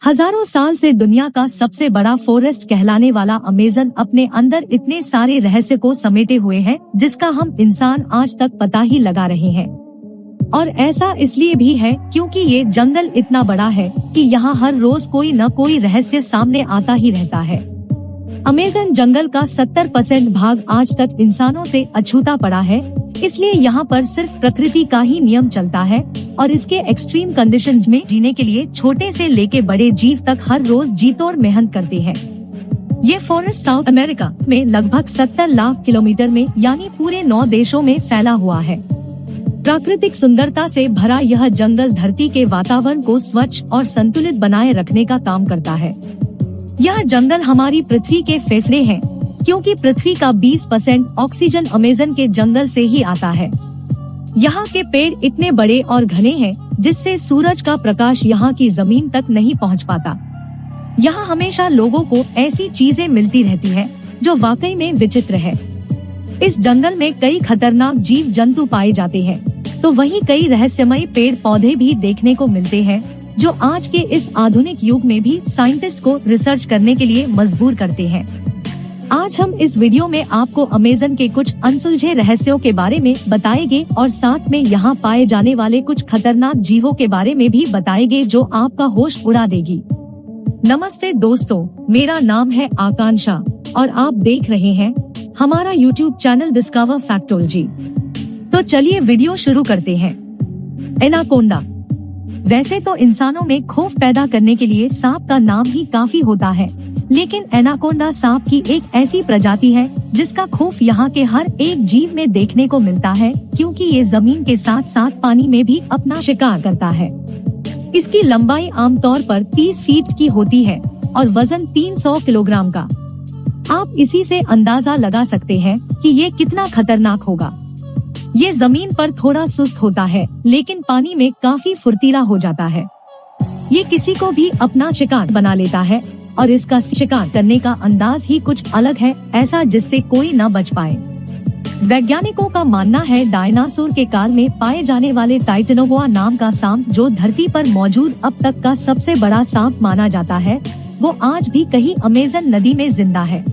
हजारों साल से दुनिया का सबसे बड़ा फॉरेस्ट कहलाने वाला अमेज़न अपने अंदर इतने सारे रहस्य को समेटे हुए है जिसका हम इंसान आज तक पता ही लगा रहे हैं। और ऐसा इसलिए भी है क्योंकि ये जंगल इतना बड़ा है कि यहाँ हर रोज कोई न कोई रहस्य सामने आता ही रहता है। अमेज़न जंगल का 70% भाग आज तक इंसानों से अछूता पड़ा है, इसलिए यहाँ पर सिर्फ प्रकृति का ही नियम चलता है और इसके एक्सट्रीम कंडीशंस में जीने के लिए छोटे से लेके बड़े जीव तक हर रोज जी तोड़ मेहनत करते हैं। ये फॉरेस्ट साउथ अमेरिका में लगभग 70 लाख किलोमीटर में यानी पूरे 9 देशों में फैला हुआ है। प्राकृतिक सुंदरता से भरा यह जंगल धरती के वातावरण को स्वच्छ और संतुलित बनाए रखने का काम करता है। यह जंगल हमारी पृथ्वी के फेफड़े हैं, क्योंकि पृथ्वी का 20% ऑक्सीजन अमेज़न के जंगल से ही आता है। यहाँ के पेड़ इतने बड़े और घने हैं जिससे सूरज का प्रकाश यहाँ की जमीन तक नहीं पहुँच पाता। यहाँ हमेशा लोगों को ऐसी चीजें मिलती रहती हैं जो वाकई में विचित्र है। इस जंगल में कई खतरनाक जीव जंतु पाए जाते हैं, तो वहीं कई रहस्यमयी पेड़ पौधे भी देखने को मिलते हैं जो आज के इस आधुनिक युग में भी साइंटिस्ट को रिसर्च करने के लिए मजबूर करते हैं। आज हम इस वीडियो में आपको अमेज़न के कुछ अनसुलझे रहस्यों के बारे में बताएंगे और साथ में यहाँ पाए जाने वाले कुछ खतरनाक जीवों के बारे में भी बताएंगे जो आपका होश उड़ा देगी। नमस्ते दोस्तों, मेरा नाम है आकांक्षा और आप देख रहे हैं हमारा YouTube चैनल डिस्कवर फैक्टोलॉजी। तो चलिए वीडियो शुरू करते हैं। एनाकोंडा। वैसे तो इंसानों में खौफ पैदा करने के लिए सांप का नाम ही काफी होता है, लेकिन एनाकोंडा सांप की एक ऐसी प्रजाति है जिसका खौफ यहाँ के हर एक जीव में देखने को मिलता है, क्योंकि ये जमीन के साथ साथ पानी में भी अपना शिकार करता है। इसकी लंबाई आमतौर पर 30 फीट की होती है और वजन 300 किलोग्राम का। आप इसी से अंदाजा लगा सकते हैं कि ये कितना खतरनाक होगा। ये जमीन पर थोड़ा सुस्त होता है, लेकिन पानी में काफी फुर्तीला हो जाता है। ये किसी को भी अपना शिकार बना लेता है और इसका शिकार करने का अंदाज ही कुछ अलग है, ऐसा जिससे कोई न बच पाए। वैज्ञानिकों का मानना है डायनासोर के काल में पाए जाने वाले टाइटेनोबोआ नाम का सांप, जो धरती पर मौजूद अब तक का सबसे बड़ा सांप माना जाता है, वो आज भी कहीं अमेज़न नदी में जिंदा है।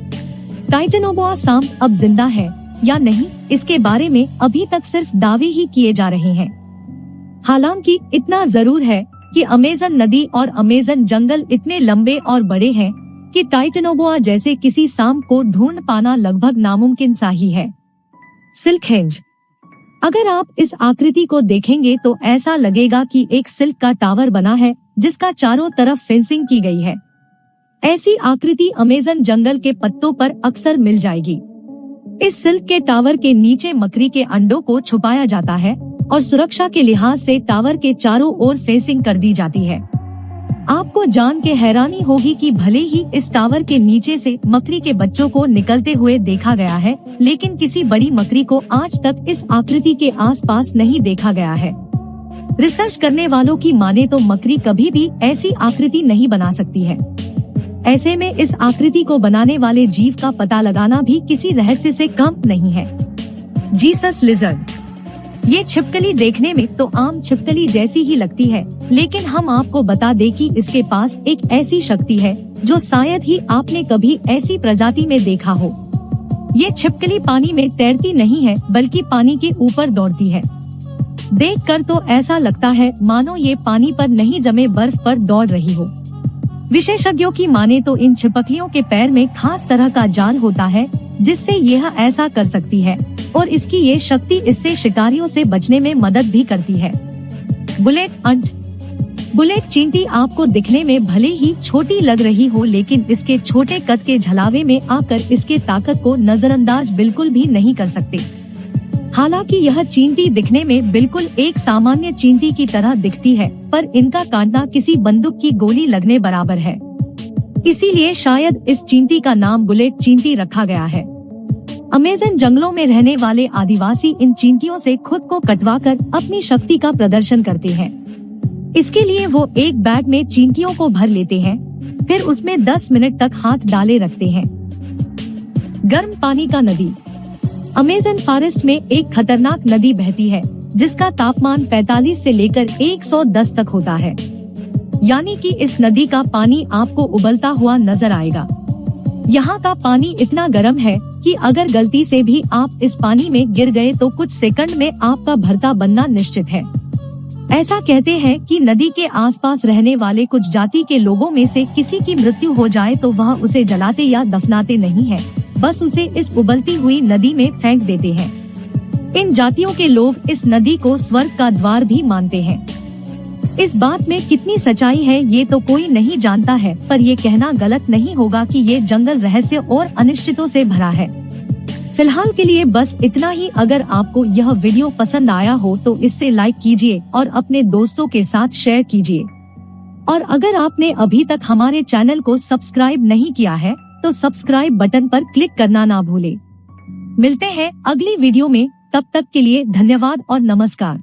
टाइटेनोबोआ सांप अब जिंदा है या नहीं, इसके बारे में अभी तक सिर्फ दावे ही किए जा रहे हैं। हालांकि इतना जरूर है कि अमेज़न नदी और अमेज़न जंगल इतने लंबे और बड़े हैं कि टाइटेनोबोआ जैसे किसी सांप को ढूंढ पाना लगभग नामुमकिन सा ही है। Silk henge. अगर आप इस आकृति को देखेंगे तो ऐसा लगेगा कि एक सिल्क का टावर बना है जिसका चारों तरफ फेंसिंग की गई है। ऐसी आकृति अमेज़न जंगल के पत्तों पर अक्सर मिल जाएगी। इस सिल्क के टावर के नीचे मकड़ी के अंडों को छुपाया जाता है और सुरक्षा के लिहाज से टावर के चारों ओर फेंसिंग कर दी जाती है। आपको जान के हैरानी होगी कि भले ही इस टावर के नीचे से मकड़ी के बच्चों को निकलते हुए देखा गया है, लेकिन किसी बड़ी मकड़ी को आज तक इस आकृति के आसपास नहीं देखा गया है। रिसर्च करने वालों की माने तो मकड़ी कभी भी ऐसी आकृति नहीं बना सकती है। ऐसे में इस आकृति को बनाने वाले जीव का पता लगाना भी किसी रहस्य से कम नहीं है। Jesus lizard. ये छिपकली देखने में तो आम छिपकली जैसी ही लगती है, लेकिन हम आपको बता दें कि इसके पास एक ऐसी शक्ति है जो शायद ही आपने कभी ऐसी प्रजाति में देखा हो। ये छिपकली पानी में तैरती नहीं है, बल्कि पानी के ऊपर दौड़ती है। देखकर तो ऐसा लगता है मानो ये पानी पर नहीं जमे बर्फ पर दौड़ रही हो। विशेषज्ञों की माने तो इन छिपकलियों के पैर में खास तरह का जाल होता है जिससे यह ऐसा कर सकती है, और इसकी ये शक्ति इससे शिकारियों से बचने में मदद भी करती है। बुलेट अंट। बुलेट चींटी आपको दिखने में भले ही छोटी लग रही हो, लेकिन इसके छोटे कद के झलावे में आकर इसके ताकत को नजरअंदाज बिल्कुल भी नहीं कर सकते। हालांकि यह चींटी दिखने में बिल्कुल एक सामान्य चींटी की तरह दिखती है, पर इनका कांटा किसी बंदूक की गोली लगने बराबर है। इसीलिए शायद इस चींटी का नाम बुलेट चींटी रखा गया है। अमेज़न जंगलों में रहने वाले आदिवासी इन चींटियों से खुद को कटवाकर अपनी शक्ति का प्रदर्शन करते हैं। इसके लिए वो एक बैग में चींटियों को भर लेते हैं, फिर उसमें 10 मिनट तक हाथ डाले रखते हैं। गर्म पानी का नदी। अमेज़न फॉरेस्ट में एक खतरनाक नदी बहती है जिसका तापमान 45 से लेकर 110 तक होता है। यानी कि इस नदी का पानी आपको उबलता हुआ नजर आएगा। यहाँ का पानी इतना गर्म है कि अगर गलती से भी आप इस पानी में गिर गए तो कुछ सेकंड में आपका भरता बनना निश्चित है। ऐसा कहते हैं कि नदी के आसपास रहने वाले कुछ जाति के लोगों में से किसी की मृत्यु हो जाए तो वह उसे जलाते या दफनाते नहीं है, बस उसे इस उबलती हुई नदी में फेंक देते हैं। इन जातियों के लोग इस नदी को स्वर्ग का द्वार भी मानते हैं। इस बात में कितनी सच्चाई है ये तो कोई नहीं जानता है, पर ये कहना गलत नहीं होगा कि ये जंगल रहस्य और अनिश्चितों से भरा है। फिलहाल के लिए बस इतना ही। अगर आपको यह वीडियो पसंद आया हो तो इसे लाइक कीजिए और अपने दोस्तों के साथ शेयर कीजिए। और अगर आपने अभी तक हमारे चैनल को सब्सक्राइब नहीं किया है तो सब्सक्राइब बटन पर क्लिक करना ना भूले। मिलते हैं अगली वीडियो में, तब तक के लिए धन्यवाद और नमस्कार।